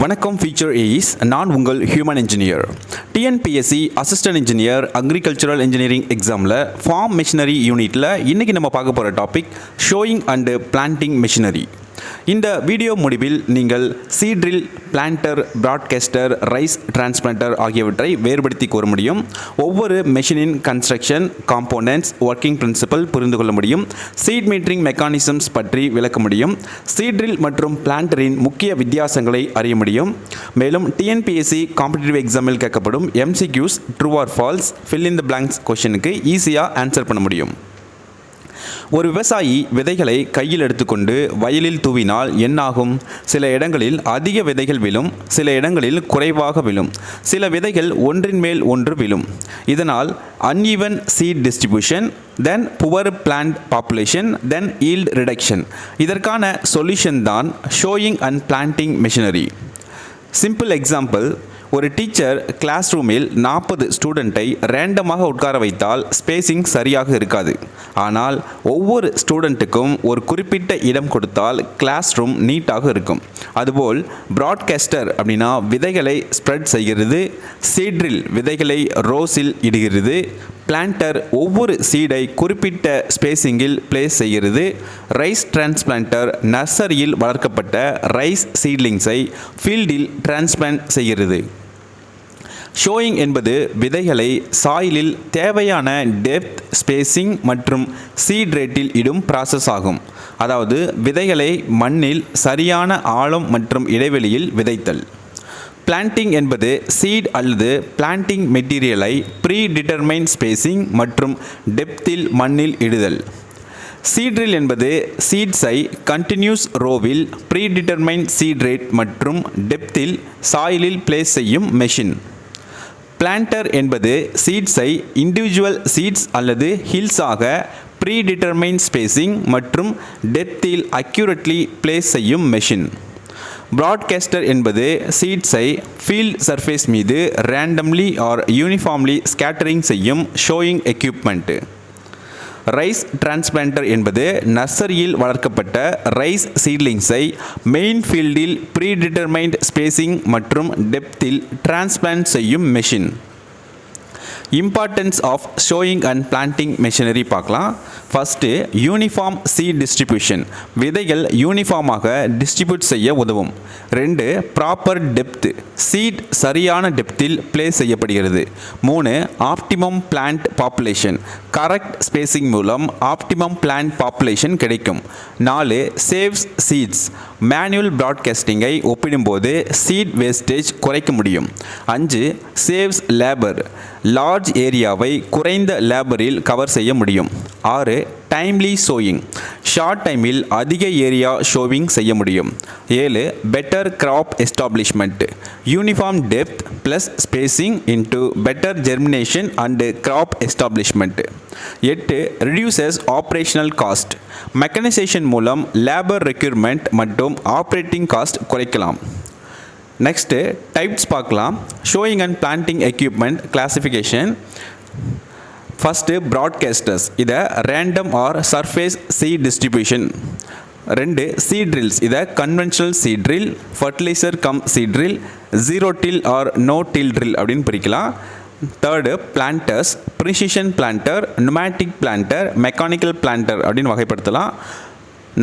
வணக்கம் future AEs, நான் உங்கள் human engineer. TNPSC assistant engineer agricultural engineering எக்ஸாமில் ஃபார்ம் மிஷினரி யூனிட்டில் இன்றைக்கி நம்ம பார்க்க போகிற topic sowing and planting machinery. இந்த வீடியோ முடிவில் நீங்கள் seed drill, planter, broadcaster, rice transplanter ஆகியவற்றை வேறுபடுத்தி கூற முடியும். ஒவ்வொரு மெஷினின் கன்ஸ்ட்ரக்ஷன், காம்போனன்ட்ஸ், ஒர்க்கிங் பிரின்சிபல் புரிந்து கொள்ள முடியும். சீட் மீட்டரிங் மெக்கானிசம்ஸ் பற்றி விளக்க முடியும். சீட்ரில் மற்றும் பிளான்டரின் முக்கிய வித்தியாசங்களை அறிய முடியும். மேலும் டிஎன்பிஎஸ்சி காம்படிட்டிவ் எக்ஸாமில் கேட்கப்படும் MCQs, true or false, fill in the blanks கொஷனுக்கு ஈஸியாக ஆன்சர் பண்ண முடியும். ஒரு விவசாயி விதைகளை கையில் எடுத்துக்கொண்டு வயலில் தூவினால் என்னாகும்? சில இடங்களில் அதிக விதைகள் விழும், சில இடங்களில் குறைவாக விழும், சில விதைகள் ஒன்றின் மேல் ஒன்று விழும். இதனால் uneven seed distribution, then poor plant population, then yield reduction. இதற்கான சொல்யூஷன் தான் sowing and planting machinery. Simple example, ஒரு டீச்சர் கிளாஸ் ரூமில் 40 ஸ்டூடெண்ட்டை ரேண்டமாக உட்கார வைத்தால் ஸ்பேசிங் சரியாக இருக்காது. ஆனால் ஒவ்வொரு ஸ்டூடெண்ட்டுக்கும் ஒரு குறிப்பிட்ட இடம் கொடுத்தால் கிளாஸ் ரூம் நீட்டாக இருக்கும். அதுபோல் ப்ராட்காஸ்டர் அப்படின்னா விதைகளை ஸ்ப்ரெட் செய்கிறது, சீட்ரில் விதைகளை ரோஸில் இடுகிறது, பிளான்டர் ஒவ்வொரு சீடை குறிப்பிட்ட ஸ்பேசிங்கில் பிளேஸ் செய்கிறது, ரைஸ் டிரான்ஸ்பிளான்டர் நர்சரியில் வளர்க்கப்பட்ட ரைஸ் சீட்லிங்ஸை ஃபீல்டில் டிரான்ஸ்பிளான்ட் செய்கிறது. ஷோயிங் என்பது விதைகளை சாயிலில் தேவையான டெப்த், ஸ்பேசிங் மற்றும் சீட் ரேட்டில் இடும் ப்ராசஸ் ஆகும். அதாவது விதைகளை மண்ணில் சரியான ஆழம் மற்றும் இடைவெளியில் விதைத்தல். பிளான்டிங் என்பது சீட் அல்லது பிளான்டிங் மெட்டீரியலை ப்ரீ டிட்டர்மைன் ஸ்பேசிங் மற்றும் டெப்த்தில் மண்ணில் இடுதல். சீட்ரில் என்பது சீட்ஸை கண்டினியூஸ் ரோவில் ப்ரீ டிட்டர்மைன் சீட் ரேட் மற்றும் டெப்த்தில் சாயிலில் பிளேஸ் செய்யும் மெஷின். பிளான்டர் என்பது சீட்ஸை இண்டிவிஜுவல் சீட்ஸ் அல்லது ஹில்ஸாக ப்ரீ டிட்டர்மைன் ஸ்பேசிங் மற்றும் டெப்த்தில் அக்யூரேட்லி பிளேஸ் செய்யும் மெஷின். ப்ராட்காஸ்டர் என்பது சீட்ஸை ஃபீல்ட் சர்ஃபேஸ் மீது ரேண்டம்லி ஆர் யூனிஃபார்ம்லி ஸ்கேட்டரிங் செய்யும் ஷோயிங் எக்யூப்மெண்ட்டு. ரைஸ் டிரான்ஸ்பிளான்டர் என்பது நர்சரியில் வளர்க்கப்பட்ட ரைஸ் சீட்லிங்ஸை மெயின் ஃபீல்டில் ப்ரீ டிட்டர்மைன்ட் ஸ்பேசிங் மற்றும் டெப்த்தில் டிரான்ஸ்பிளான்ட் செய்யும் machine. Importance of sowing and planting machinery பார்க்கலாம். ஃபஸ்ட்டு, யூனிஃபார்ம் சீட் டிஸ்ட்ரிபியூஷன், விதைகள் யூனிஃபார்மாக டிஸ்ட்ரிபியூட் செய்ய உதவும். 2, ப்ராப்பர் டெப்த், சீட் சரியான டெப்த்தில் பிளேஸ் செய்யப்படுகிறது. 3, optimum plant population, correct spacing மூலம் ஆப்டிமம் பிளான்ட் பாப்புலேஷன் கிடைக்கும். 4, சேவ்ஸ் சீட்ஸ், மேனுவல் ப்ராட்காஸ்டிங்கை ஒப்பிடும்போது சீட் வேஸ்டேஜ் குறைக்க முடியும். 5, சேவ்ஸ் லேபர், லார்ஜ் ஏரியாவை குறைந்த லேபரில் கவர் செய்ய முடியும். 6, டைம்லி ஷோயிங், ஷார்ட் டைமில் அதிக ஏரியா ஷோவிங் செய்ய முடியும். 7, better crop establishment, uniform depth plus spacing into better germination and crop establishment. 8, reduces operational cost, mechanisation மூலம் லேபர் ரெக்யூர்மெண்ட் மற்றும் ஆப்ரேட்டிங் காஸ்ட் குறைக்கலாம். நெக்ஸ்ட்டு டைப்ஸ் பார்க்கலாம். Sowing and planting equipment classification. First broadcasters, இதை random or surface seed distribution. 2, seed drills, இதை conventional seed drill, fertiliser cum seed drill, zero till or no till drill அப்படின்னு பிரிக்கலாம். 3, planters, precision planter, pneumatic planter, mechanical planter அப்படின்னு வகைப்படுத்தலாம்.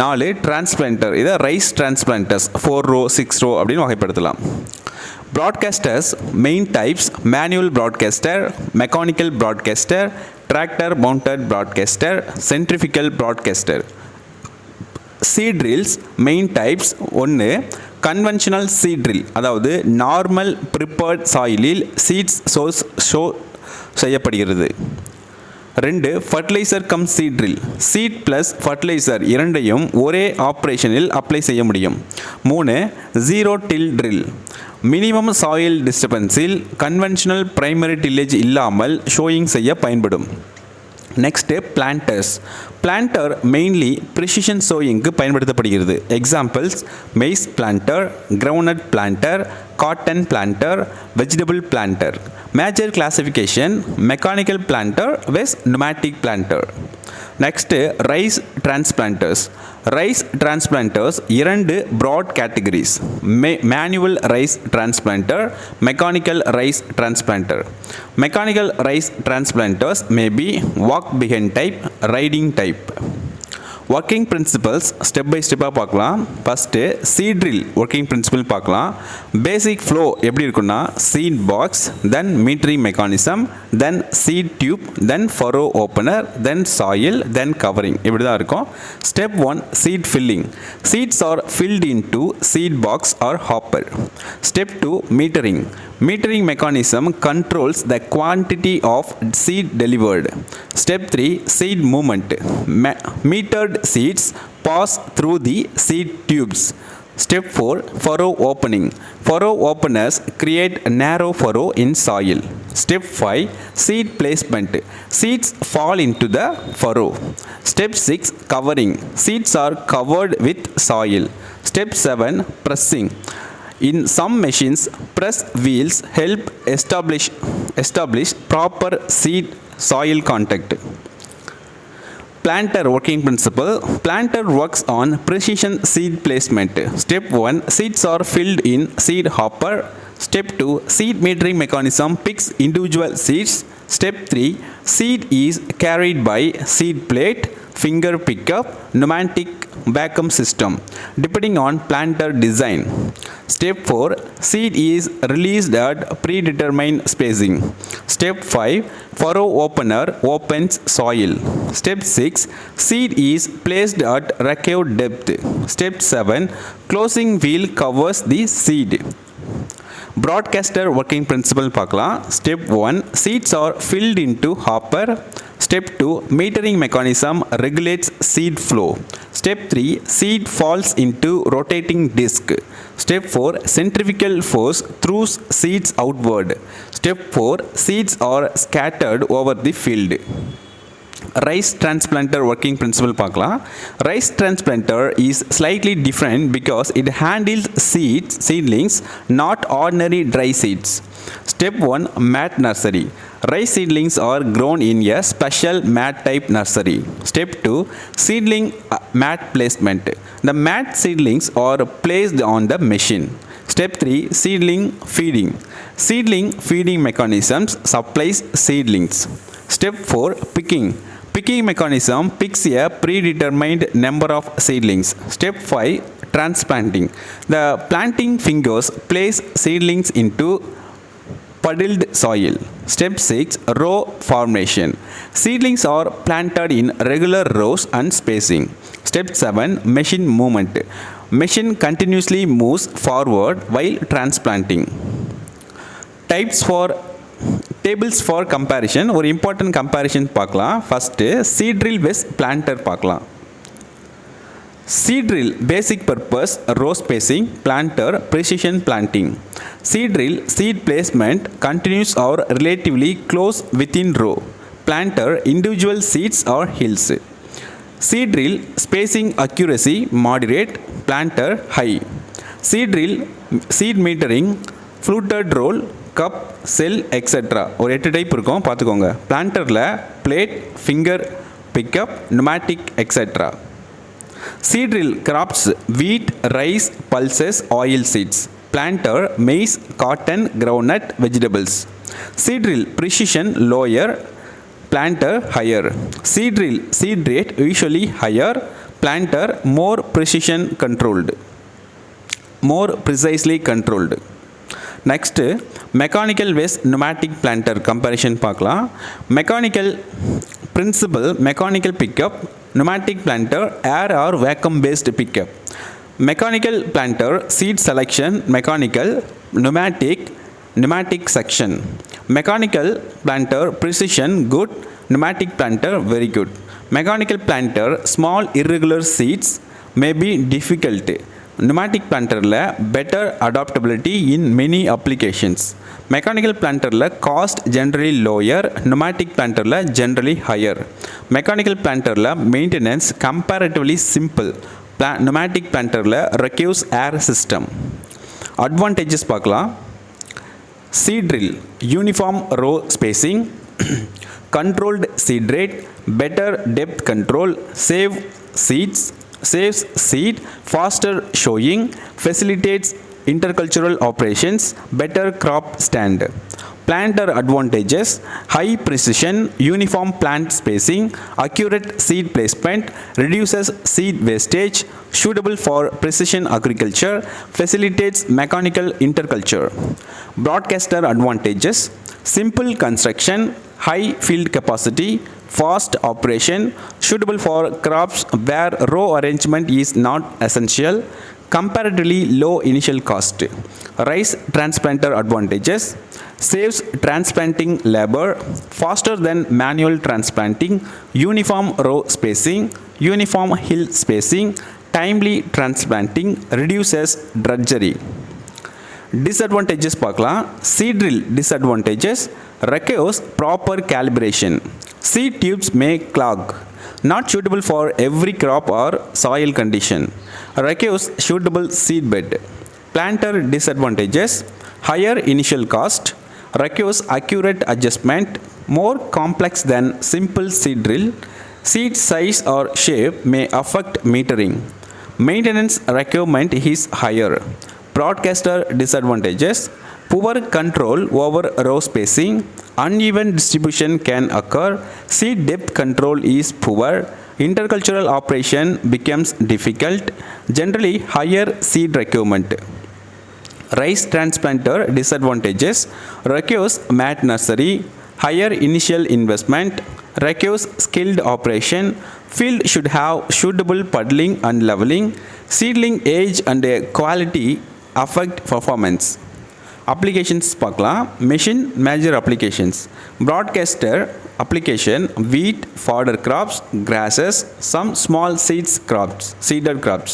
4, transplanter, இதை rice டிரான்ஸ்பிளான்டர்ஸ் 4 row 6 row அப்படின்னு வகைப்படுத்தலாம். Broadcasters main types: manual broadcaster, mechanical broadcaster, tractor mounted broadcaster, centrifugal broadcaster. Seed drills main types: 1, conventional seed drill, அதாவது normal prepared சாயிலில் seeds sow செய்யப்படுகிறது. 2, fertiliser cum seed drill, seed plus fertiliser இரண்டையும் ஒரே ஆப்ரேஷனில் apply செய்ய முடியும். 3, zero till drill, minimum soil டிஸ்டர்பன்ஸில் conventional primary tillage இல்லாமல் ஷோயிங் செய்ய பயன்படும். Next planters. Planter mainly precision ஷோயிங்க்கு பயன்படுத்தப்படுகிறது. Examples: maize planter, groundnut planter, cotton planter, vegetable planter. Major classification: mechanical planter versus pneumatic planter. Next rice transplanters. Rice transplanters இரண்டு broad categories, manual rice transplanter, mechanical rice transplanter. Mechanical rice transplanters may be walk behind type, riding type. Working principles step by ஸ்டெப்பாக பார்க்கலாம். First seed drill working principle பார்க்கலாம். Basic flow எப்படி இருக்குன்னா, seed box, then metering mechanism, then seed tube, then furrow opener, then soil, then covering, இப்படி தான் இருக்கும். Step 1 seat filling. Seeds are filled into seed box or hopper. Step 2 metering. Metering mechanism controls the quantity of seed delivered. Step 3 seed movement. Metered seeds pass through the seed tubes. Step 4 furrow opening. Furrow openers create a narrow furrow in soil. Step 5 seed placement. Seeds fall into the furrow. Step 6 covering. Seeds are covered with soil. Step 7 pressing. In some machines, press wheels help establish proper seed soil contact. Planter working principle. Planter works on precision seed placement. Step 1 seeds are filled in seed hopper. Step 2 seed metering mechanism picks individual seeds. Step 3 seed is carried by seed plate, finger pickup, pneumatic vacuum system depending on planter design. Step 4 seed is released at predetermined spacing. Step 5 furrow opener opens soil. Step 6 seed is placed at required depth. Step 7 closing wheel covers the seed. Broadcaster working principle பார்க்கலாம். Step 1 seeds are filled into hopper. Step 2 metering mechanism regulates seed flow. Step 3 seed falls into rotating disc. Step 4 centrifugal force throws seeds outward. Step 4 seeds are scattered over the field. Rice transplanter working principle பார்க்கலாம். Rice transplanter is slightly different because it handles seedlings, not ordinary dry seeds. Step 1 mat nursery. Rice seedlings are grown in a special mat type nursery. Step 2 seedling mat placement. The mat seedlings are placed on the machine. Step 3 seedling feeding. Seedling feeding mechanisms supplies seedlings. Step 4 picking. Picking mechanism picks a predetermined number of seedlings. Step 5 transplanting. The planting fingers place seedlings into puddled soil. Step 6 row formation. Seedlings are planted in regular rows and spacing. Step 7 machine movement. Machine continuously moves forward while transplanting. Tables for comparison. ஒரு important comparison பார்க்கலாம். First seed drill with planter பார்க்கலாம். Seed drill basic purpose row spacing, planter precision planting. Seed drill seed placement continuous or relatively close within row. Planter individual seeds or hills. Seed drill spacing accuracy moderate, planter high. Seed drill seed metering fluted roll, cup, cell, etc. ஒரு 8 type இருக்கும் பார்த்துக்கோங்க. பிளான்டரில் plate, finger pickup, pneumatic, etc. Seed drill crops wheat, rice, pulses, oil seeds. Planter maize, cotton, groundnut, vegetables. Seed drill precision lower, planter higher. Seed drill seed rate usually higher, planter more precision controlled, more precisely controlled. Next mechanical vs pneumatic planter comparison பார்க்கலாம். Mechanical principle mechanical pickup, pneumatic planter air or vacuum based pickup. Mechanical planter seed selection mechanical, pneumatic section. Mechanical planter precision good, pneumatic planter very good. Mechanical planter small irregular seeds may be difficult. Pneumatic planterல better adaptability in many applications. Mechanical planterல cost generally lower, pneumatic planterல generally higher. Mechanical planterல maintenance comparatively simple. Pneumatic planterல requires air system. Advantages பார்க்கலாம். Seed drill uniform row spacing, controlled seed rate, better depth control, save seeds, saves seed, faster sowing, facilitates intercultural operations, better crop stand. Planter advantages: high precision, uniform plant spacing, accurate seed placement, reduces seed wastage, suitable for precision agriculture, facilitates mechanical interculture. Broadcaster advantages: simple construction, high field capacity, fast operation, suitable for crops where row arrangement is not essential, comparatively low initial cost. Rice transplanter advantages: saves transplanting labor, faster than manual transplanting, uniform row spacing, uniform hill spacing, timely transplanting, reduces drudgery. Disadvantages பார்க்கலாம். Seed drill disadvantages: requires proper calibration, seed tubes may clog, not suitable for every crop or soil condition, requires suitable seed bed. Planter disadvantages: higher initial cost, requires accurate adjustment, more complex than simple seed drill, seed size or shape may affect metering, maintenance requirement is higher. Broadcaster disadvantages: poor control over row spacing, uneven distribution can occur, seed depth control is poor, intercultural operation becomes difficult, generally higher seed requirement. Rice transplanter disadvantages: requires mat nursery, higher initial investment, requires skilled operation, field should have suitable puddling and leveling, seedling age and quality affect performance. Applications பார்க்கலாம். Machine major applications: broadcaster application, wheat, fodder crops, grasses, some small seeded crops.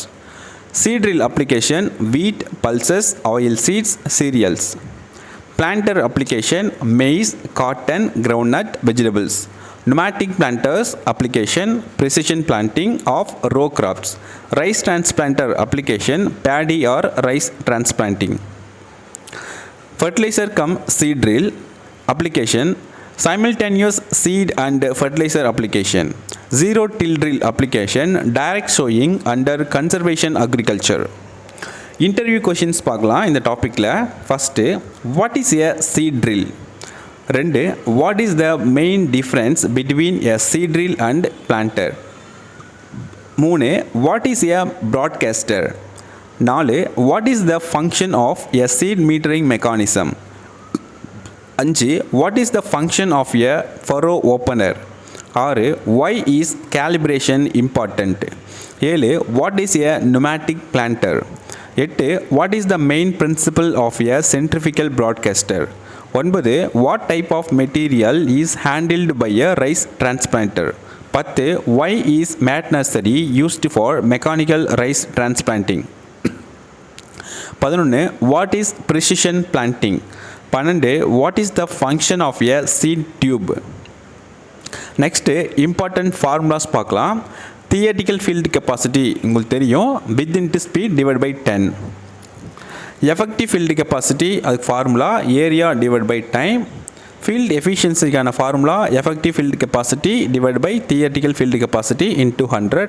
Seed drill application, wheat, pulses, oil seeds, cereals. Planter application, maize, cotton, groundnut, vegetables. Pneumatic planters application, precision planting of row crops. Rice transplanter application, paddy or rice transplanting. Fertilizer cum seed drill application, simultaneous seed and fertilizer application. Zero till drill application, direct sowing under conservation agriculture. Interview questions பார்க்கலாம் இந்த டாப்பிக்கில். First, what is a seed drill? ரெண்டு, what is the main difference between a seed drill and planter? மூணு, what is a broadcaster? நாலு, what is the function of a seed metering mechanism? அஞ்சு, what is the function of a furrow opener? ஆறு, why is calibration important? ஏழு, what is a pneumatic planter? எட்டு, what is the main principle of a centrifugal broadcaster? ஒன்பது, what type of material is handled by a rice transplanter? பத்து, why is mat nursery used for mechanical rice transplanting? 11, what is precision planting? 12, what is the function of a seed tube? Next important formulas பார்க்கலாம். Theoretical field capacity உங்களுக்கு தெரியும், width into speed divide by 10. Effective field capacity அதுக்கு formula area divide by time. Field எஃபிஷியன்சிக்கான formula effective field capacity divide by theoretical field capacity into 100.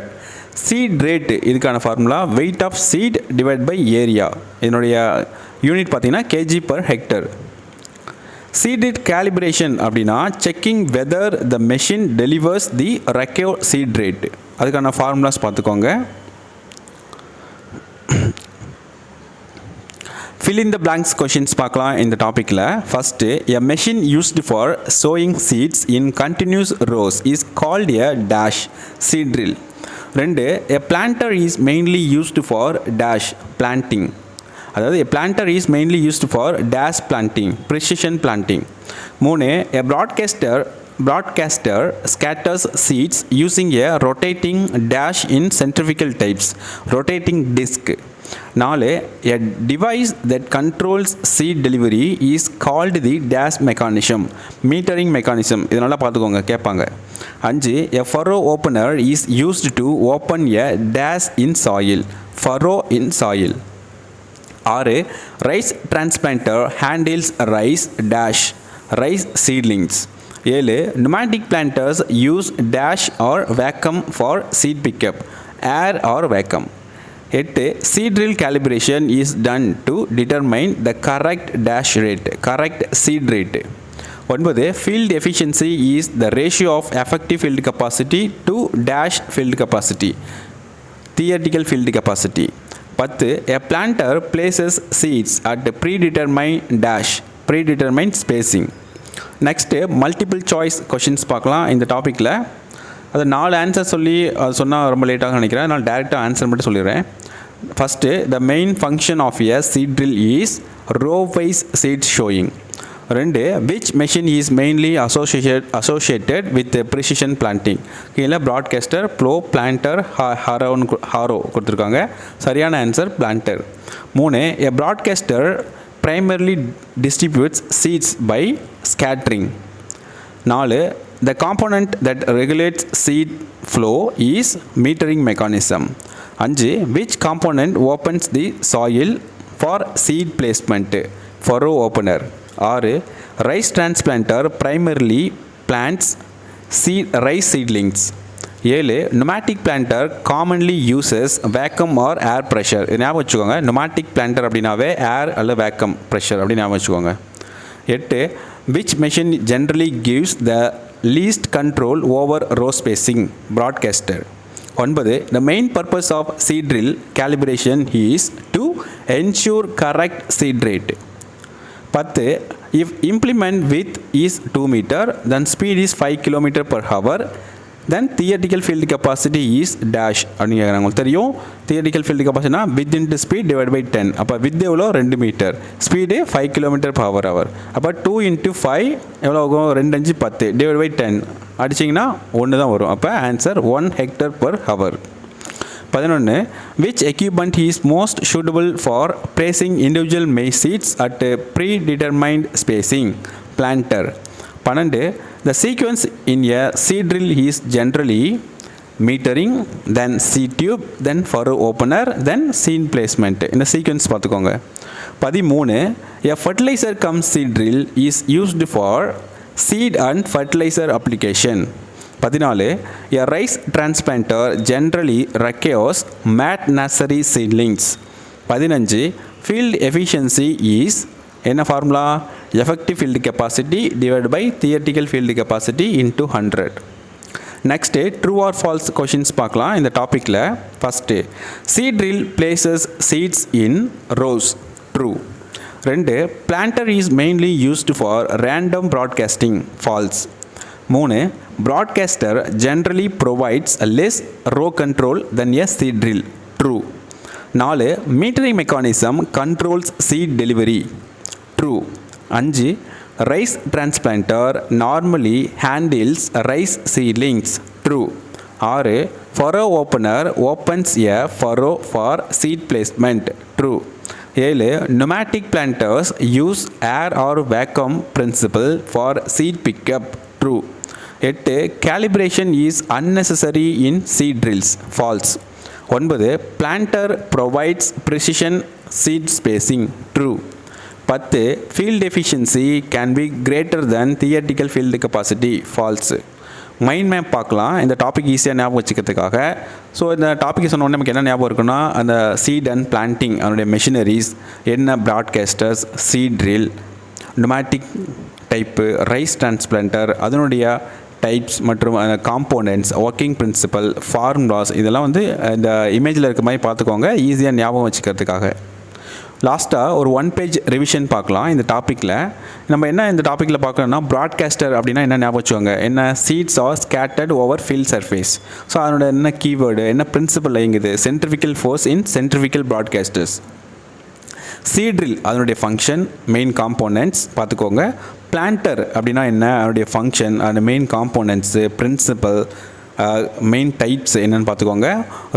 Seat rate இதுக்கான formula weight of seed divide by area. இதனுடைய unit பார்த்தீங்கன்னா KG per hectare. Seed rate calibration அப்படின்னா checking whether the machine delivers the required seed rate. அதுக்கான formulas பார்த்துக்கோங்க. fill in the blanks questions பார்க்கலாம் இந்த டாப்பிக்கில். First, a machine used for sowing seeds in continuous rows is called a dash seed drill. ரெண்டு, a planter is mainly used for dash planting. அதாவது a planter is mainly used for dash planting, precision planting. மூணு, a broadcaster scatters seeds using a rotating dash in centrifugal types, rotating disc. 4, a device that controls seed delivery is called the dash mechanism, metering mechanism. இதனால பார்த்துக்கோங்க கேட்பாங்க. 5, a furrow opener is used to open a dash in soil, furrow in soil. 6, rice transplanter handles rice dash, rice seedlings. 7, pneumatic planters use dash or vacuum for seed pickup, air or vacuum. 8. Seed drill calibration is done to determine the correct dash rate, correct seed rate. 9. Field efficiency is the ratio of effective field capacity to dash field capacity, theoretical field capacity. 10. A planter places seeds at the predetermined spacing. Next, multiple choice questions பார்க்கலாம் இந்த டாப்பிக்கில். அது 4 answer சொல்லி சொன்னால் ரொம்ப லேட்டாக நினைக்கிறேன். அதனால் டேரெக்டாக ஆன்சர் மட்டும் சொல்லிடுறேன். First, the main function of a seed drill is row wise seed showing. 2. Which machine is mainly associated with precision planting? கீழே broadcaster, plow, planter, harrow கொடுத்துருக்காங்க. சரியான answer planter. 3. A broadcaster primarily distributes seeds by scattering. 4. The component that regulates seed flow is metering mechanism. 5. Which component opens the soil for seed placement? Furrow opener. 6. Rice transplanter primarily plants rice seedlings. 7. Pneumatic planter commonly uses vacuum or air pressure. இது ஞாபகம் வச்சுக்கோங்க. pneumatic planter அப்படின்னாவே air அல்ல vacuum pressure அப்படின்னு ஞாபகம் வச்சுக்கோங்க. 8. Which machine generally gives the least control over row spacing? Broadcaster. 9. The main purpose of seed drill calibration is to ensure correct seed rate. 10. If implement width is 2 meter, then speed is 5 km per hour, then theoretical field capacity is dash. அப்படிங்கிறாங்க. உங்களுக்கு தெரியும் theoretical field capacity width into speed divided by 10. அப்போ width எவ்வளோ 2 metre, speed 5 km per hour. அப்போ 2 into 5 எவ்வளோ ஆகும்? 2 5 10 divided by 10 அடிச்சிங்கன்னா 1 தான் வரும். அப்போ answer 1 hectare per hour. 11. Which equipment is most suitable for placing individual maize seeds at predetermined spacing? Planter. 12. The sequence in a seed drill is generally metering, then seed tube, then furrow opener, then seed placement. இந்த sequence பார்த்துக்கோங்க. 13. A fertilizer cum seed drill is used for seed and fertilizer application. 14. A rice transplanter generally requires mat nursery seedlings. 15. Field efficiency is என்ன formula? effective field capacity divided by theoretical field capacity into 100. Next true or false questions பார்க்கலாம் இந்த டாப்பிக்கில். First, seed drill places seeds in rows. True. 2. Planter is mainly used for random broadcasting. False. 3. Broadcaster generally provides a less row control than a seed drill. True. 4. Metering mechanism controls seed delivery. True. 5. Rice transplanter normally handles rice seedlings. True. 6. Furrow opener opens a furrow for seed placement. True. 7. Pneumatic planters use air or vacuum principle for seed pickup. True. 8. Calibration is unnecessary in seed drills. False. 9. Planter provides precision seed spacing. True. 10. Field efficiency can be greater than theoretical field capacity. False. Mind map பார்க்கலாம் இந்த topic ஈஸியாக ஞாபகம் வச்சுக்கிறதுக்காக. So இந்த topic சொன்ன உடனே நமக்கு என்ன ஞாபகம் இருக்குன்னா, அந்த சீட் அண்ட் பிளான்டிங் அதனுடைய மெஷினரிஸ் என்ன, broadcasters, seed drill, pneumatic type, rice transplanter அதனுடைய டைப்ஸ் மற்றும் காம்போனன்ட்ஸ், ஒர்க்கிங் பிரின்சிபல், ஃபார்முலாஸ் இதெல்லாம் வந்து இந்த இமேஜில் இருக்க மாதிரி பார்த்துக்கோங்க ஈஸியாக ஞாபகம் வச்சுக்கிறதுக்காக. லாஸ்ட்டாக ஒரு 1 பேஜ் ரிவிஷன் பார்க்கலாம் இந்த டாப்பிக்கில். நம்ம என்ன இந்த டாப்பிக்கில் பார்க்கணும்னா, ப்ராட்காஸ்டர் அப்படின்னா என்ன ஞாபகம் வச்சுக்கோங்க, என்ன seeds are scattered over field surface. So அதனோட என்ன கீவேர்டு, என்ன பிரின்சிபல் இயங்குது, centrifugal force in centrifugal broadcasters. Seed drill அதனுடைய ஃபங்க்ஷன், மெயின் காம்போனன்ட்ஸ் பார்த்துக்கோங்க. பிளான்டர் அப்படின்னா என்ன, அதனுடைய ஃபங்க்ஷன், அந்த main components, principle, main types என்னென்னு பார்த்துக்கோங்க.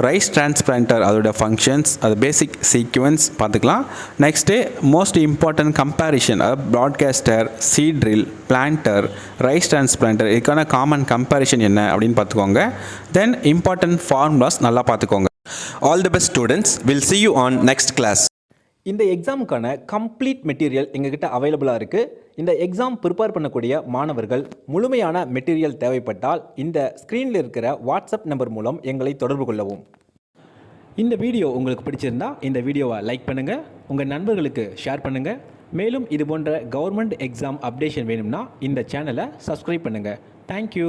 ரைஸ் டிரான்ஸ்பிளான்டர் அதோட ஃபங்க்ஷன்ஸ், அது பேசிக் சீக்வன்ஸ் பார்த்துக்கலாம். நெக்ஸ்ட்டு மோஸ்ட் இம்பார்ட்டன்ட் கம்பேரிஷன், அதாவது broadcaster, seed drill, planter, rice transplanter இதுக்கான காமன் கம்பேரிஷன் என்ன அப்படின்னு பார்த்துக்கோங்க. தென் இம்பார்ட்டன்ட் ஃபார்முலாஸ் நல்லா பார்த்துக்கோங்க. All the best students, will see you on next class. இந்த எக்ஸாமுக்கான கம்ப்ளீட் மெட்டீரியல் எங்ககிட்ட அவைலபிளாக இருக்குது. இந்த எக்ஸாம் ப்ரிப்பேர் பண்ணக்கூடிய மாணவர்கள் முழுமையான மெட்டீரியல் தேவைப்பட்டால் இந்த ஸ்க்ரீனில் இருக்கிற வாட்ஸ்அப் நம்பர் மூலம் எங்களை தொடர்பு கொள்ளவும். இந்த வீடியோ உங்களுக்கு பிடிச்சிருந்தா இந்த வீடியோவை லைக் பண்ணுங்கள், உங்கள் நண்பர்களுக்கு ஷேர் பண்ணுங்கள். மேலும் இது போன்ற கவர்மெண்ட் எக்ஸாம் அப்டேஷன் வேணும்னா இந்த சேனலை சப்ஸ்கிரைப் பண்ணுங்கள். தேங்க்யூ.